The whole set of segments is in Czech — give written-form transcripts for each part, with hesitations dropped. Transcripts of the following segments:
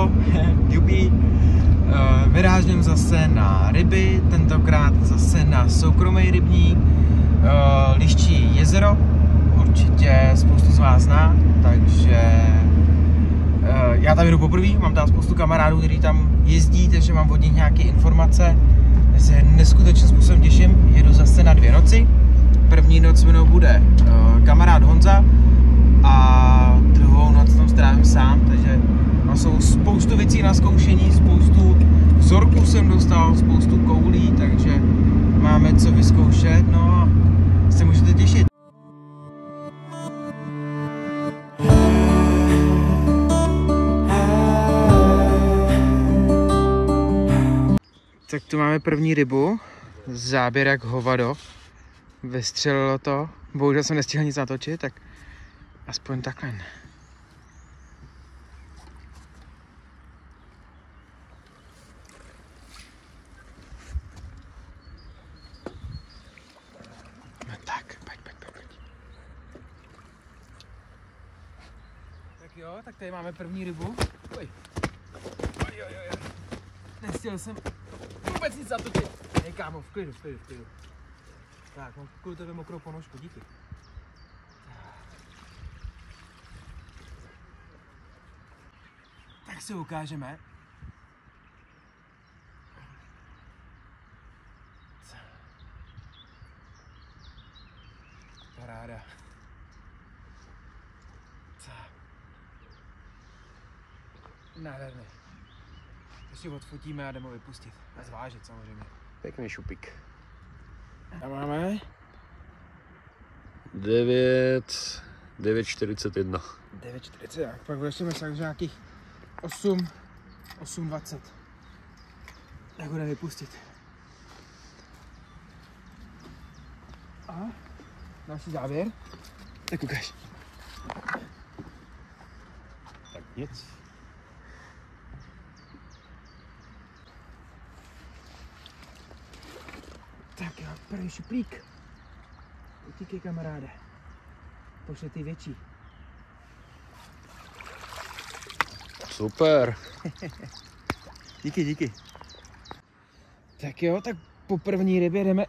Čau, jupi. Vyrážím zase na ryby, tentokrát zase na soukromý rybník, Liščí jezero, určitě spoustu z vás zná, takže já tam jdu poprvé, mám tam spoustu kamarádů, kteří tam jezdí, takže mám od nich nějaké informace. Já se neskutečným způsobem těším, jedu zase na 2 noci. První noc mnou bude kamarád Honza a druhou noc tam strávím sám, takže mám spoustu věcí na zkoušení, spoustu vzorků jsem dostal, spoustu koulí, takže máme co vyzkoušet, no a se můžete těšit. Tak tu máme první rybu, záběr jak hovado, vystřelilo to, bohužel jsem nestihl nic natočit, tak aspoň takhle. No tak, pojď. Tak jo, tak tady máme první rybu. Oj. Nestihl jsem vůbec nic zatočit. Hej kámo, v klidu. Tak, mám kvůli tebe mokrou ponožku, díky. Tak si ukážeme. Paráda. Nádherný. Ještě odfotíme a jdeme vypustit. A zvážit samozřejmě. Pěkný šupík. A máme 9:41. 9:40, pak budeme se nějakých 8:20. Tak ho jde vypustit. A další závěr. Tak ukáž. Tak nic. Tak jo, první šuplík. Utíkej kamaráde. Pošli ty větší. Super. Díky. Tak jo, tak po první rybě jdeme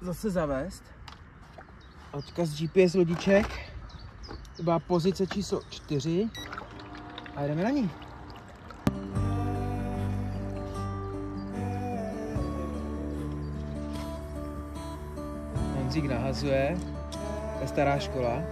zase zavést. Odkaz GPS lodiček. To byla pozice číslo 4. A jdeme na ní. Honzík nahazuje. To je stará škola.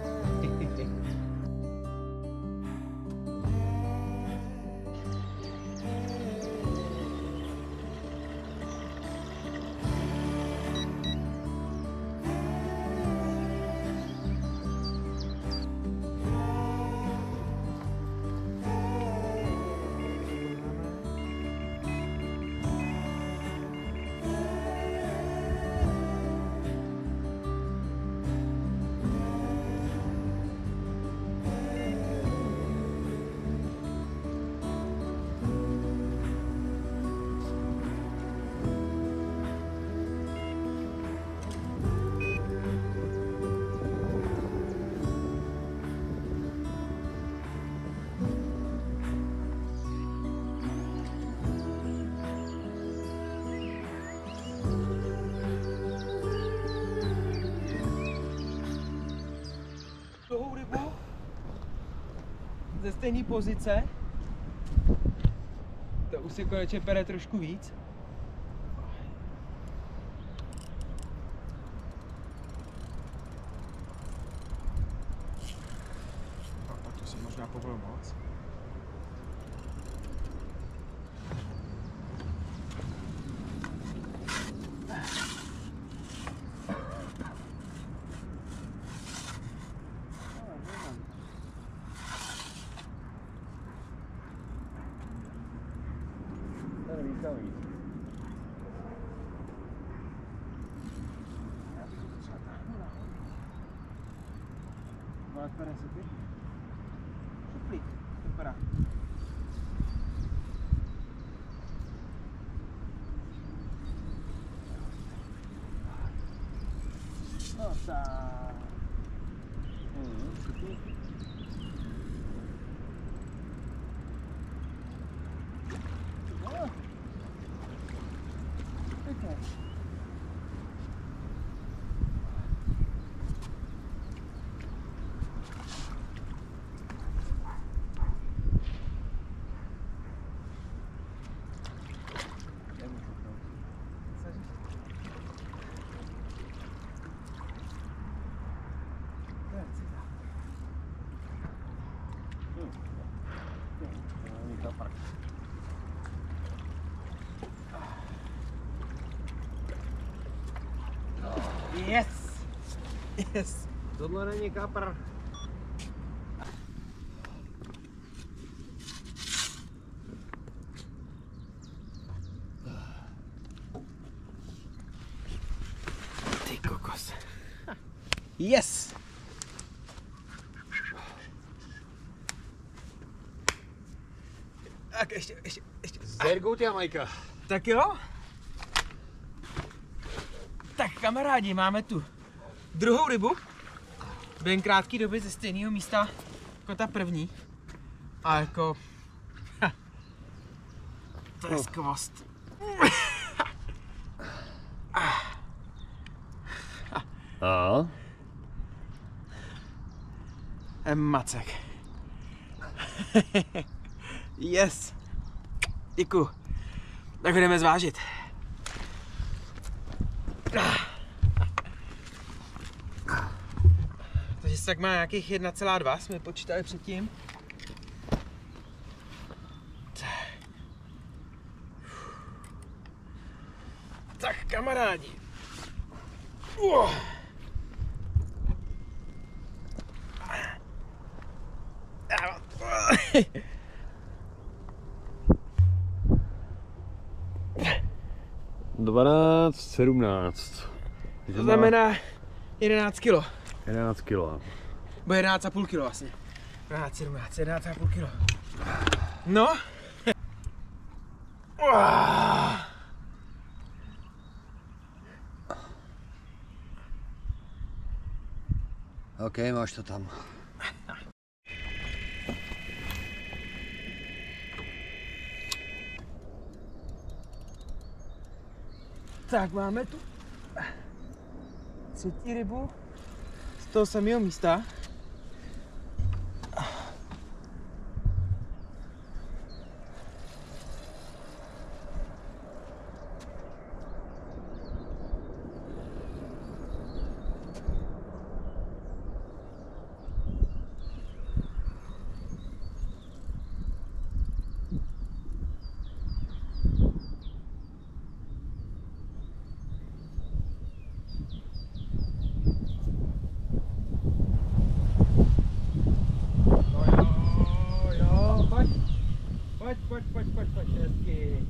Druhou rybu ze stejné pozice. To už se konečně pere trošku víc. A to jsem možná povolil moc. Pere se pěkně. Šuplík, vypadá. No tak. Šuplík. Yes! Yes! Tohle není kapr. Ty kokos. Yes! Tak ještě. Sehr gut, Jamajka. Tak jo? Tak kamarádi, máme tu druhou rybu. Během krátké doby ze stejného místa jako ta první. A jako... To je skvost. A? Macek. Yes. Děkuju. Tak ho jdeme zvážit. Takže se tak má nějakých 1,2, jsme počítali předtím. Tak kamarádi. Dvanáct, 17. To znamená 11 kilo. 11 kilo. Bo 11,5 kilo vlastně. 12, 17, 11,5 kilo. No. OK, máš to tam. Tak máme tu třetí rybu z toho samého místa. Pojď, hezky.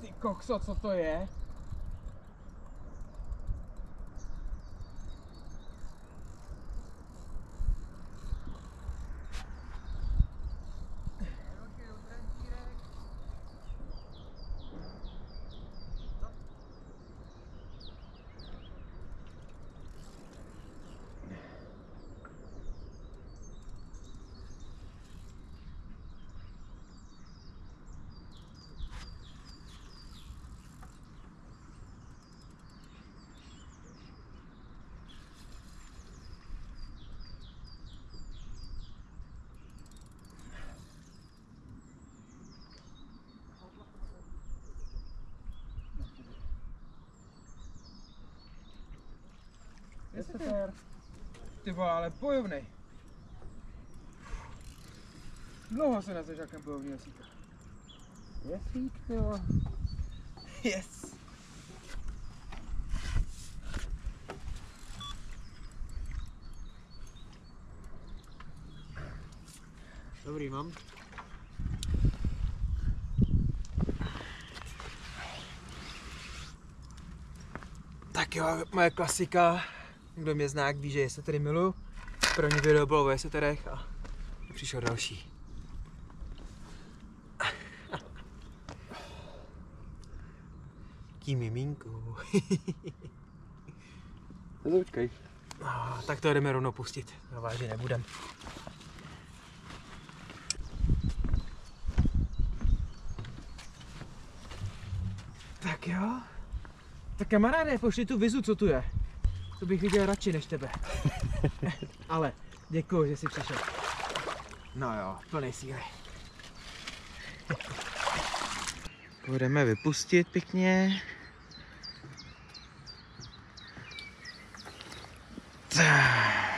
Ty kokso, co to je? Ty vole, ale bojovnej. Dlouho se nazveš jakem bojovný jesíka. Jesík, jo. Yes. Dobrý, mám. Tak jo, moje klasika. Kdo mě zná, ví, že jesetery miluju. První video bylo o jeseterech a přišel další. Kým mimínku. Počkej. No, tak to jdeme rovnou pustit. Vážně nebudem. Tak jo. Tak kamaráde, pošli tu vizu, co tu je. To bych viděl radši než tebe. Ale děkuji, že jsi přišel. No jo, plný síly. Budeme vypustit pěkně. Tak.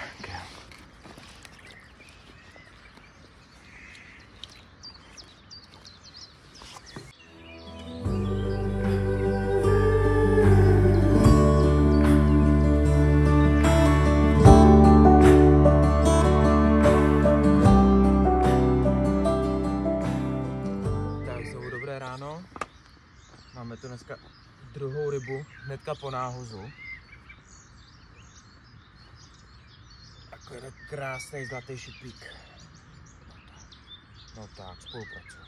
Máme tu dneska druhou rybu, hnedka po náhozu. Takový krásný zlatý šupík. No tak, spolupracuji.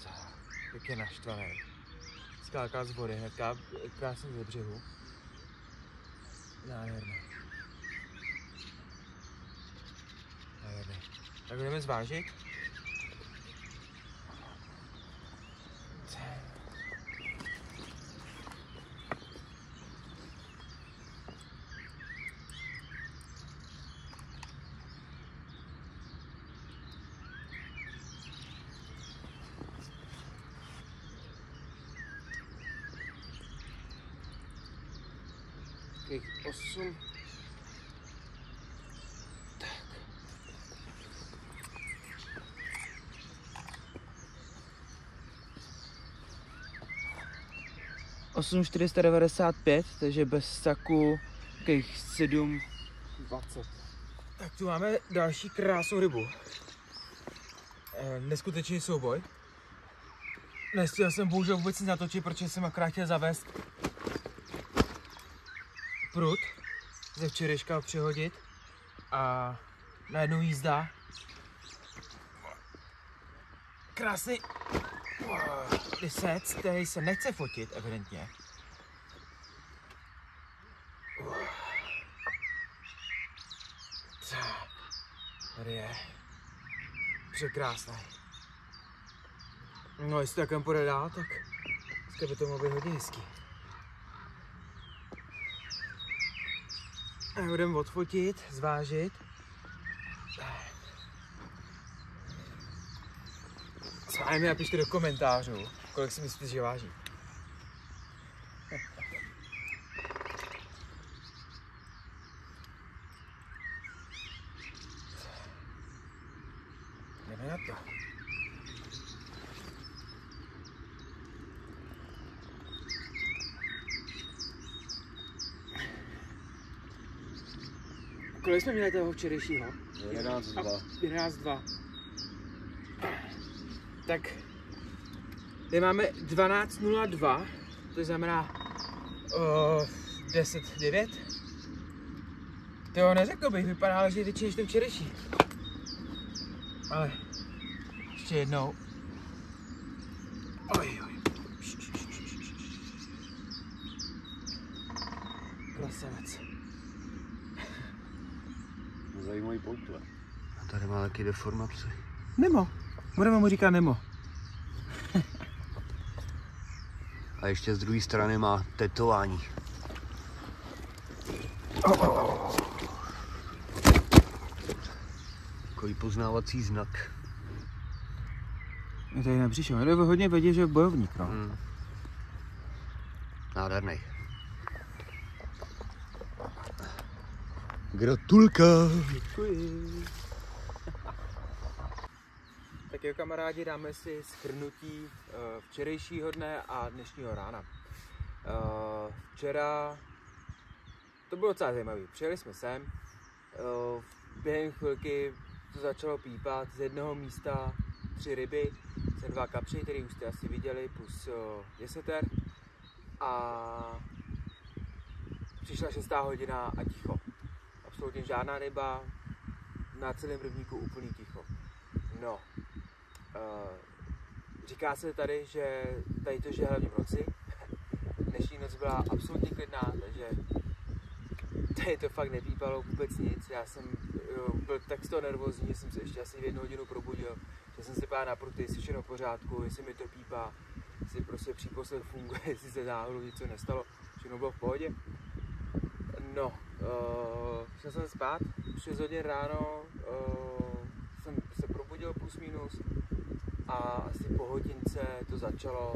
Tak, pěkně naštvaný. Skáká z vody, hnedka krásně ze břehu. Nádherný. Tak budeme zvážit. Takových 8. 8,495, takže bez saku takových 7,20. Tak tu máme další krásnou rybu. Neskutečný souboj. Nestihl jsem bohužel vůbec nic natočit, protože jsem akorát chtěl zavést prut ze včerejška přihodit a najednou jízda. Krásný lisec, který se nechce fotit, evidentně. Tady je překrásný. No, jestli takhle půjde dál, tak dneska by to mohlo být hodně hezký. A budeme odfotit, zvážit. S vámi napište do komentářů, kolik si myslíte, že váží. Jdeme na to. Kolik jsme měli toho včerejšího? 11,2. 11,2. Tak, tady máme 12,02, to znamená 10,9. To neřekl bych, vypadá, že je větší než ten včerejší. Ale ještě jednou. Oj. Krasavec. Zajímavý poutle. A tady má taky deformaci. Nemo. Budeme mu říkat Nemo. A ještě z druhé strany má tetování. Takový poznávací znak. Je tady nepřišel, je to hodně vědět, že je bojovník, no. Nádherný. Gratulka. Děkuji. Tak jo, kamarádi, dáme si shrnutí včerejšího dne a dnešního rána. Včera to bylo docela zajímavé. Přijeli jsme sem, během chvilky to začalo pípat, z jednoho místa 3 ryby, jsem 2 kapři, který už jste asi viděli, plus jeseter. A přišla 6. hodina a ticho. Absolutně žádná ryba, na celém rybníku úplný ticho. No, říká se tady, že tady to žije hlavně v noci. Dnešní noc byla absolutně klidná, takže tady to fakt nepípalo vůbec nic. Já jsem byl tak z toho nervózní, že jsem se ještě asi v 1 hodinu probudil, že Chtěl jsem si pát na pruty, jestli všechno v pořádku, jestli mi to pípá, jestli prostě příposled funguje, jestli se náhodou něco nestalo, všechno bylo v pohodě. No, šel jsem spát, 6 hodin ráno jsem se probudil plus minus a asi po hodince to začalo.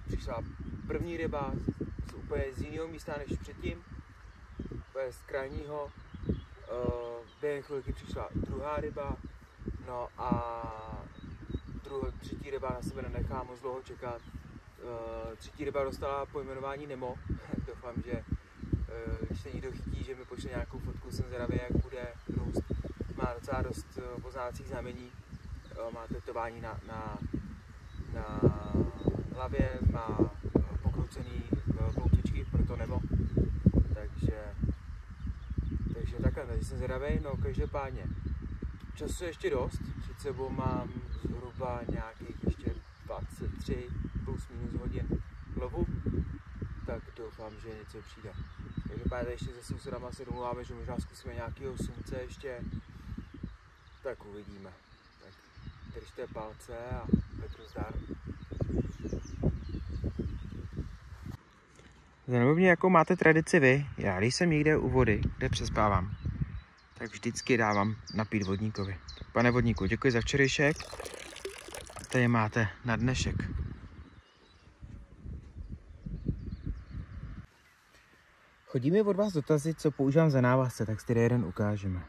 Přišla první ryba úplně z jiného místa než předtím, úplně z krajního. Během chvilky přišla druhá ryba, no a třetí ryba na sebe nenechá moc dlouho čekat. Třetí ryba dostala pojmenování Nemo. Doufám, že když se někdo chytí, že mi pošle nějakou fotku, jsem zvědavý, jak bude růst. Má docela dost poznávacích znamení, má tetování na hlavě, má pokroucený kloutičky, proto Nemo. Takže takhle, takže jsem zvědavý, no každopádně. Času je ještě dost, před sebou mám zhruba nějakých ještě 23 plus minus hodin lovu, tak doufám, že něco přijde. Každopádně ještě se sousedama se domluváme, že možná zkusíme nějakého sumce ještě, tak uvidíme. Tak držte palce a Petru zdar. Zajímavé mě, jakou máte tradici vy. Já když jsem někde u vody, kde přespávám, tak vždycky dávám napít vodníkovi. Tak pane vodníku, děkuji za včerejšek. A tady máte na dnešek. Chodí mi od vás dotazy, co používám za návazce, tak si tady jeden ukážeme.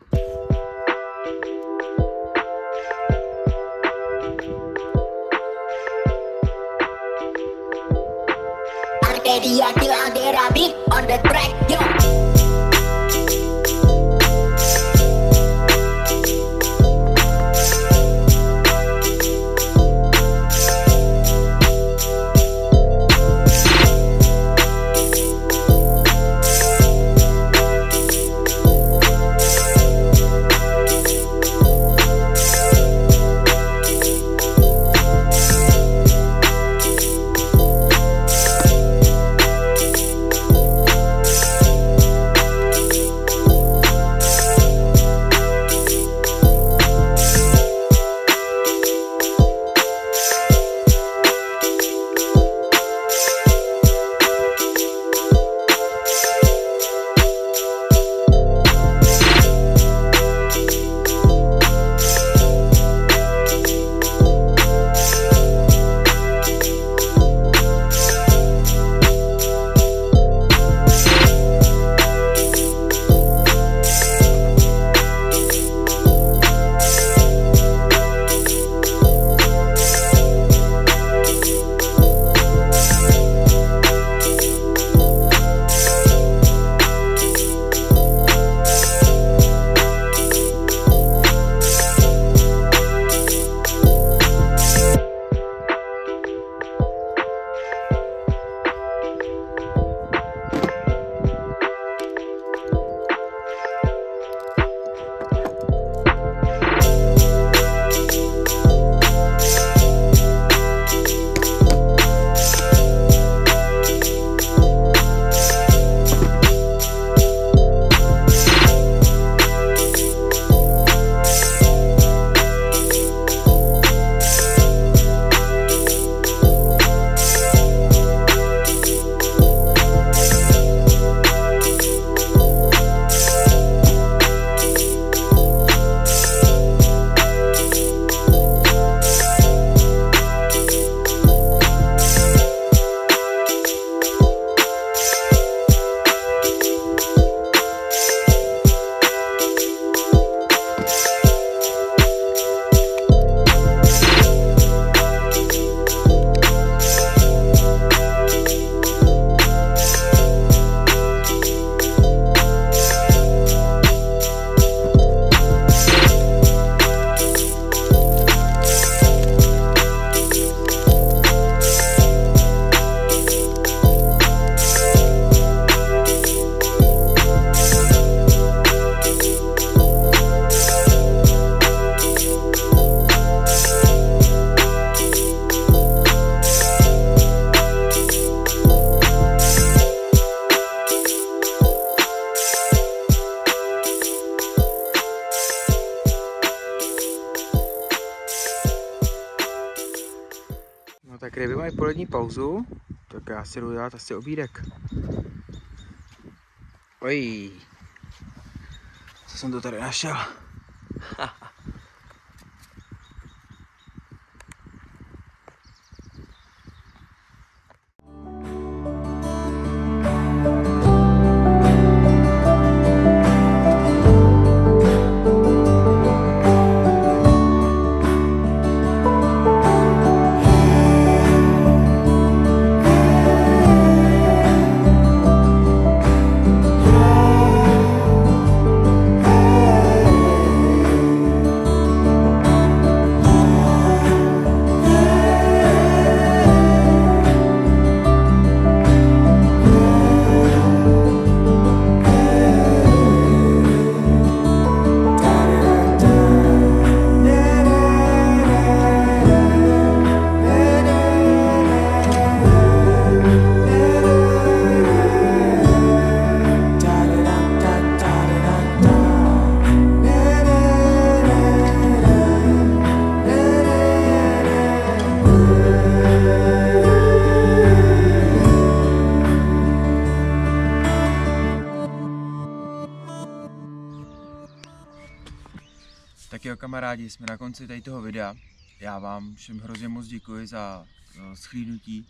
Tak ryby mají polední pauzu, tak já si jdu dát asi obídek. Oj, co jsem to tady našel? Tak jo kamarádi, jsme na konci tady toho videa. Já vám všem hrozně moc děkuji za shlédnutí.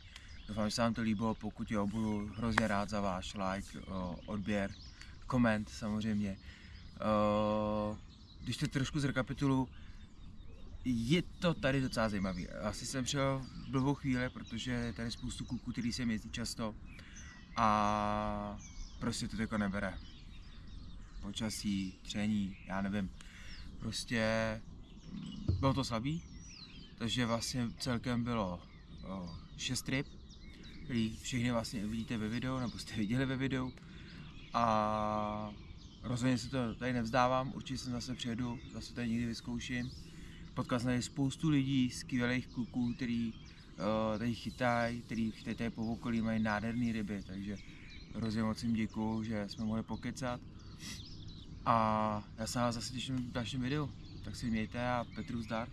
Doufám, že se vám to líbilo, pokud jo, budu hrozně rád za váš like, odběr, koment samozřejmě. Když to trošku zrekapituluji, je to tady docela zajímavý. Asi jsem přijel v blbou chvíli, protože je tady spoustu kluků, který sem jezdí často a prostě to jako nebere. Počasí, tření, já nevím. Prostě bylo to slabý, takže vlastně celkem bylo 6 ryb, který všechny vlastně vidíte ve videu, nebo jste viděli ve videu. A rozhodně se to tady nevzdávám, určitě jsem zase přijedu, zase tady někdy vyzkouším. Potkal jsem tady spoustu lidí, skvělých kluků, který tady chytají, který tady po okolí, mají nádherné ryby, takže hrozně moc jim děkuju, že jsme mohli pokecat. A já se na vás zase těším v dalším videu, tak si mějte a Petru zdar.